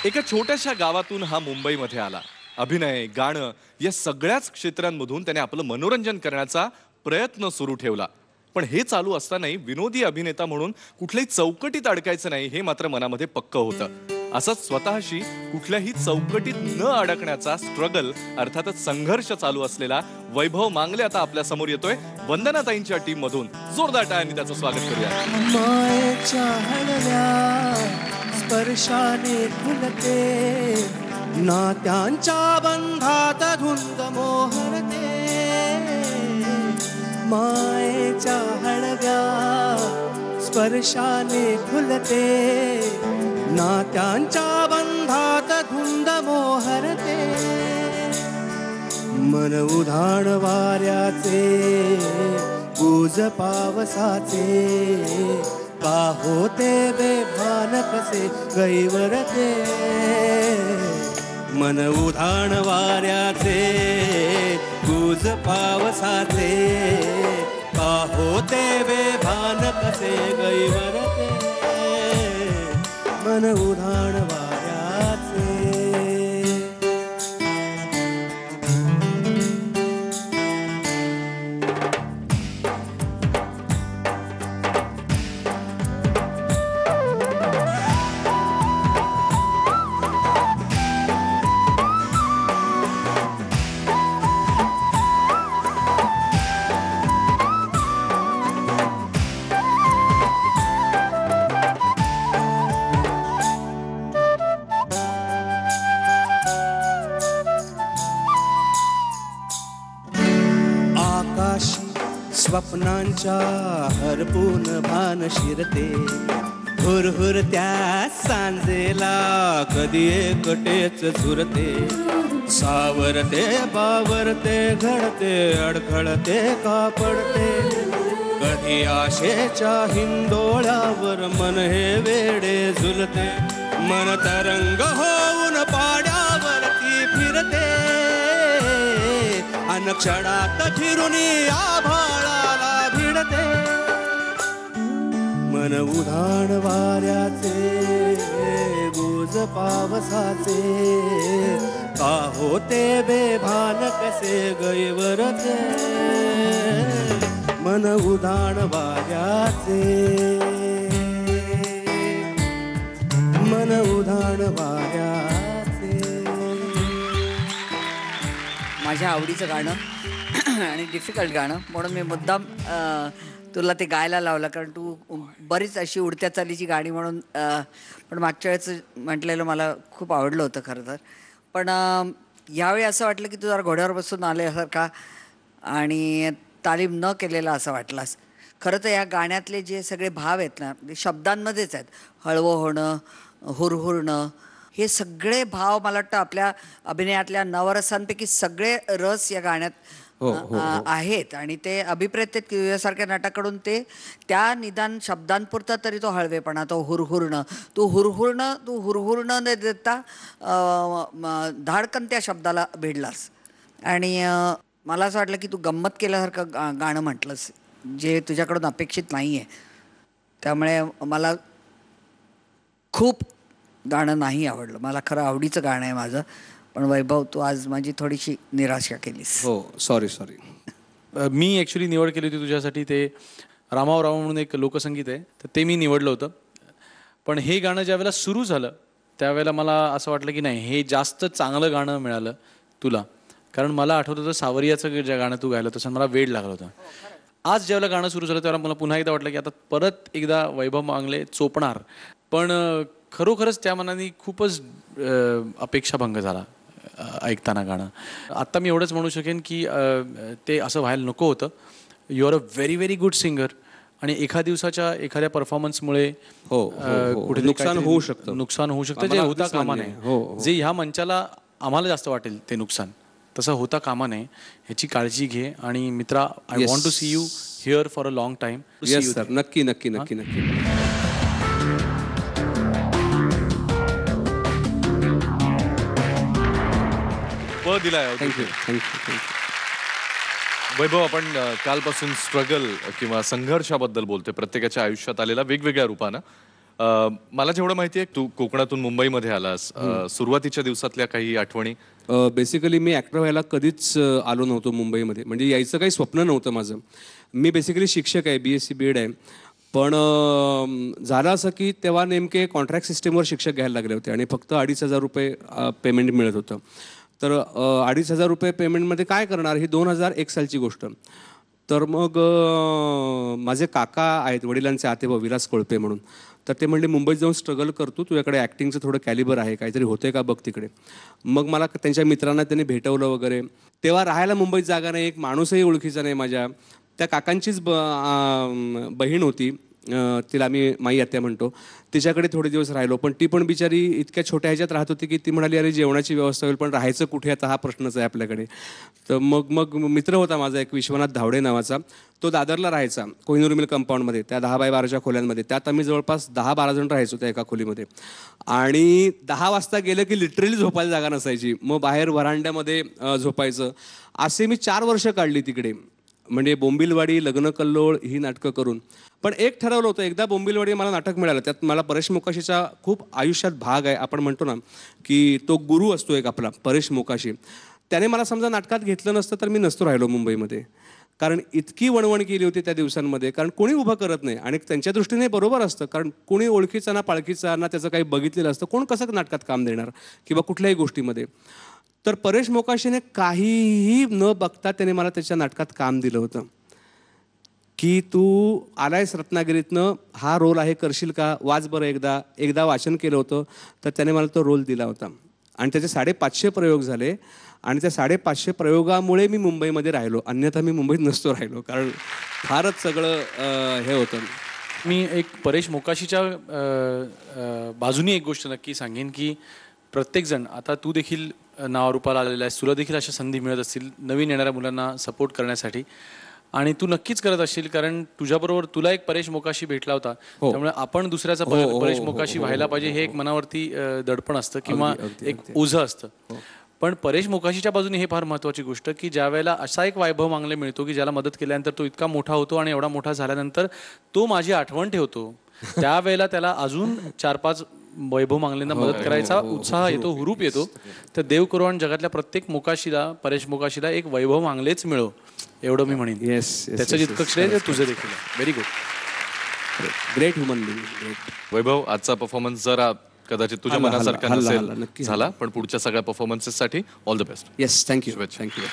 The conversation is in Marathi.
एका छोट्याशा गावातून हा मुंबईमध्ये आला. अभिनय, गाणं या सगळ्याच क्षेत्रांमधून त्याने आपलं मनोरंजन करण्याचा प्रयत्न सुरू ठेवला. पण हे चालू असतानाही विनोदी अभिनेता म्हणून कुठल्याही चौकटीत अडकायचं नाही हे मात्र मनामध्ये पक्क होतं. असंच स्वतःशी कुठल्याही चौकटीत न अडकण्याचा स्ट्रगल अर्थातच संघर्ष चालू असलेला वैभव मांगले आता आपल्या समोर येतोय. वंदनाताईंच्या टीम मधून जोरदार टाळ्यांनी त्याचं स्वागत करूया. मायेच्या हळव्या स्पर्शाने फुलते, नात्यांच्या बंधात धुंद मोहरते. मायेच्या हळव्या स्पर्शाने फुलते, नात्यांच्या बंधात धुंद मोहरते. मन उधाण वाऱ्याचे, गुज पावसाचे, का होते बेभान कसे गैवरते. मन उधाण वाऱ्याचे, गुज पावसाचे, का होते बेभान कसे गैवरते. मन उधाण वाऱ्याचे. स्वप्नांच्या हरपून भान शिरते, हुरहुर त्या सांजेला कधी एकटेच झुरते. सावरते बावरते घडते अडखळते का पडते, कधी आशेच्या हिंदोळ्यावर मन हे वेडे झुलते. मन तरंग होऊन पाड्यावरती फिरते, अनक्षणात फिरुनी आभाळाला भिडते. मन उधाण वाऱ्याचे, गुज पावसाचे, का होते बेभान कसे गैवरते. मन उधाण वाऱ्याचे, मन उधाण वाऱ्याचे. माझ्या आवडीचं गाणं आणि डिफिकल्ट गाणं म्हणून मी मुद्दाम तुला ते गायला लावलं, कारण तू बरीच अशी उडत्या चालीची गाणी म्हणून. पण मागच्या वेळेचं म्हटलेलं मला खूप आवडलं होतं खरं तर. पण यावेळी असं वाटलं की तू जरा घोड्यावर बसून आल्यासारखा आणि तालीम न केलेला असं वाटलास. खरं तर या गाण्यातले जे सगळे भाव आहेत ना ते शब्दांमध्येच आहेत. हळवं होणं, हुरहुरणं, हे सगळे भाव मला वाटतं आपल्या अभिनयातल्या नवरसांपैकी सगळे रस या गाण्यात आहेत. आणि ते अभिप्रेत तुझ्यासारख्या नाटाकडून ते त्या निदान शब्दांपुरता तरी तो हळवेपणा, तो हुरहुरणं, तू हुरहुरणं न देता धाडकन त्या शब्दाला भिडलास. आणि मला असं वाटलं की तू गंमत केल्यासारखं गाणं म्हटलंस, जे तुझ्याकडून अपेक्षित नाही आहे. त्यामुळे मला खूप गाणं नाही आवडलं. मला खरं आवडीचं गाणं आहे माझं. पण वैभव, तू आज माझी थोडीशी निराशा केलीस. हो, सॉरी. मी ॲक्च्युली निवड केली होती तुझ्यासाठी, ते रामाव राव म्हणून एक लोकसंगीत आहे, तर ते मी निवडलं होतं. पण हे गाणं ज्या वेळेला सुरू झालं त्यावेळेला मला असं वाटलं की नाही, हे जास्त चांगलं गाणं मिळालं तुला. कारण मला आठवत होतं सावरियाचं ज्या गाणं तू गायलं तसं मला वेड लागलं होतं. आज ज्यावेळेला गाणं सुरू झालं त्यावेळेला मला पुन्हा एकदा वाटलं की आता परत एकदा वैभव मांगले चोपणार. पण खरोखरच त्या मनाने खूपच अपेक्षाभंग झाला ऐकताना गाणं. आत्ता मी एवढंच म्हणू शकेन की ते असं व्हायला नको होतं. You are a very very good singer आणि एका दिवसाच्या एखाद्या परफॉर्मन्समुळे कुठे नुकसान होऊ शकतं, जे होता कामा नये. जे ह्या मंचाला आम्हाला जास्त वाटेल ते नुकसान तसं होता कामा नये, ह्याची काळजी घे. आणि मित्रा, I want to see you here for a long time. Yes sir, नक्की नक्की नक्की नक्की. दिलाय. थँक्यू. वैभव, आपण कालपासून स्ट्रगल किंवा संघर्षाबद्दल बोलतोय, प्रत्येकाच्या आयुष्यात आलेला वेगवेगळ्या रूपानं. मला जेवढं माहिती आहे, तू कोकणातून मुंबईमध्ये आलास. सुरुवातीच्या दिवसातल्या काही आठवणी? बेसिकली मी ॲक्टर व्हायला कधीच आलो नव्हतो मुंबईमध्ये, म्हणजे यायचं काही स्वप्न नव्हतं माझं. मी बेसिकली शिक्षक आहे, BSc BEd आहे. पण झालं असं की तेव्हा नेमके कॉन्ट्रॅक्ट सिस्टीमवर शिक्षक घ्यायला लागले होते आणि फक्त 2,500 रुपये पेमेंट मिळत होतं. तर 2,500 रुपये पेमेंटमध्ये काय करणार, ही 2001 सालची गोष्ट. तर मग माझे काका आहेत, वडिलांचे आतेभाऊ विलास कोळपे म्हणून. तर ते म्हणले मुंबईत जाऊन स्ट्रगल करतो, तुझ्याकडे ॲक्टिंगचं थोडं कॅलिबर आहे, काहीतरी होते का बघ तिकडे. मग मला त्यांच्या मित्रांना त्यांनी भेटवलं वगैरे. तेव्हा राहायला मुंबईत जागा नाही, एक माणूसही ओळखीचा नाही माझ्या. त्या काकांचीच बहीण होती, तिला आम्ही माई आत्या म्हणतो. तिच्याकडे थोडे दिवस राहिलो, पण ती पण बिचारी इतक्या छोट्या ह्याच्यात राहत होती की ती म्हणाली, अरे जेवणाची व्यवस्था होईल पण राहायचं कुठे, आता हा प्रश्नच आहे आपल्याकडे. तर मग मित्र होता माझा एक, विश्वनाथ धावडे नावाचा. तो दादरला राहायचा, कोहिनूर मिल कंपाऊंडमध्ये, त्या 10x12च्या खोल्यांमध्ये. त्यात आम्ही जवळपास 10-12 जण राहायचो त्या एका खोलीमध्ये. आणि 10 वाजता गेलं की लिटरली झोपायला जागा नसायची. मग बाहेर व्हरांड्यामध्ये झोपायचं. असे मी 4 वर्ष काढली तिकडे, म्हणजे बोंबिलवाडी, लग्न कल्लोळ ही नाटकं करून. पण एक ठरवलं होतं, एकदा बोंबिलवाडी मला नाटक मिळालं, त्यात मला परेश मोकाशीचा खूप आयुष्यात भाग आहे. आपण म्हणतो ना की तो गुरु असतो एक आपला, परेश मोकाशी. त्याने मला समजा नाटकात घेतलं नसतं तर मी नसतो राहिलो मुंबईमध्ये. कारण इतकी वणवण केली होती त्या दिवसांमध्ये, कारण कोणी उभं करत नाही. आणि त्यांच्या दृष्टीने बरोबर असतं, कारण कोणी ओळखीचा ना पाळखीचा ना त्याचं काही बघितलेलं असतं, कोण कसं नाटकात काम देणार किंवा कुठल्याही गोष्टीमध्ये. तर परेश मोकाशीने काहीही न बघता त्याने मला त्याच्या नाटकात काम दिलं होतं की तू आलायस रत्नागिरीतनं, हा रोल आहे, करशील का, वाच बरं एकदा वाचन केलं होतं. तर त्याने मला तो रोल दिला होता आणि त्याचे 550 प्रयोग झाले. आणि त्या 550 प्रयोगामुळे मी मुंबईमध्ये राहिलो, अन्यथा मी मुंबईत नसतो राहिलो, कारण फारच सगळं हे होतं. मी एक परेश मोकाशीच्या बाजूनी एक गोष्ट नक्की सांगेन की प्रत्येकजण, आता तू देखील नावारूपाला आलेला आहेस, तुला देखील अशा संधी मिळत असतील नवीन येणाऱ्या मुलांना सपोर्ट करण्यासाठी, आणि तू नक्कीच करत असशील, कारण तुझ्याबरोबर तुला एक परेश मोकाशी भेटला होता. त्यामुळे आपण दुसऱ्याचा परेश मोकाशी व्हायला पाहिजे हे एक मनावरती दडपण असतं किंवा एक ओझं असतं. पण परेश मोकाशीच्या बाजूने हे फार महत्त्वाची गोष्ट की ज्या वेळेला असा एक वैभव मांगले मिळतो की ज्याला मदत केल्यानंतर तो इतका मोठा होतो आणि एवढा मोठा झाल्यानंतर तो माझी आठवण ठेवतो, त्यावेळेला त्याला अजून 4-5 वैभव मांगलेंना मदत करायचा उत्साह येतो, हुरूप येतो. तर देव करो आणि जगातल्या प्रत्येक मोकाशीला, परेश मोकाशीला एक वैभव मांगलेच मिळो, एवढं मी म्हणेन. त्याचं जितकं श्रेय ते तुझं देखील. Very good, great human being. Vaibhav, आजचा परफॉर्मन्स जरा कदाचित तुझ्या मनासारखा नसेल झाला, पण पुढच्या सगळ्या परफॉर्मन्सेससाठी all the best. Yes, thank you. Thank you.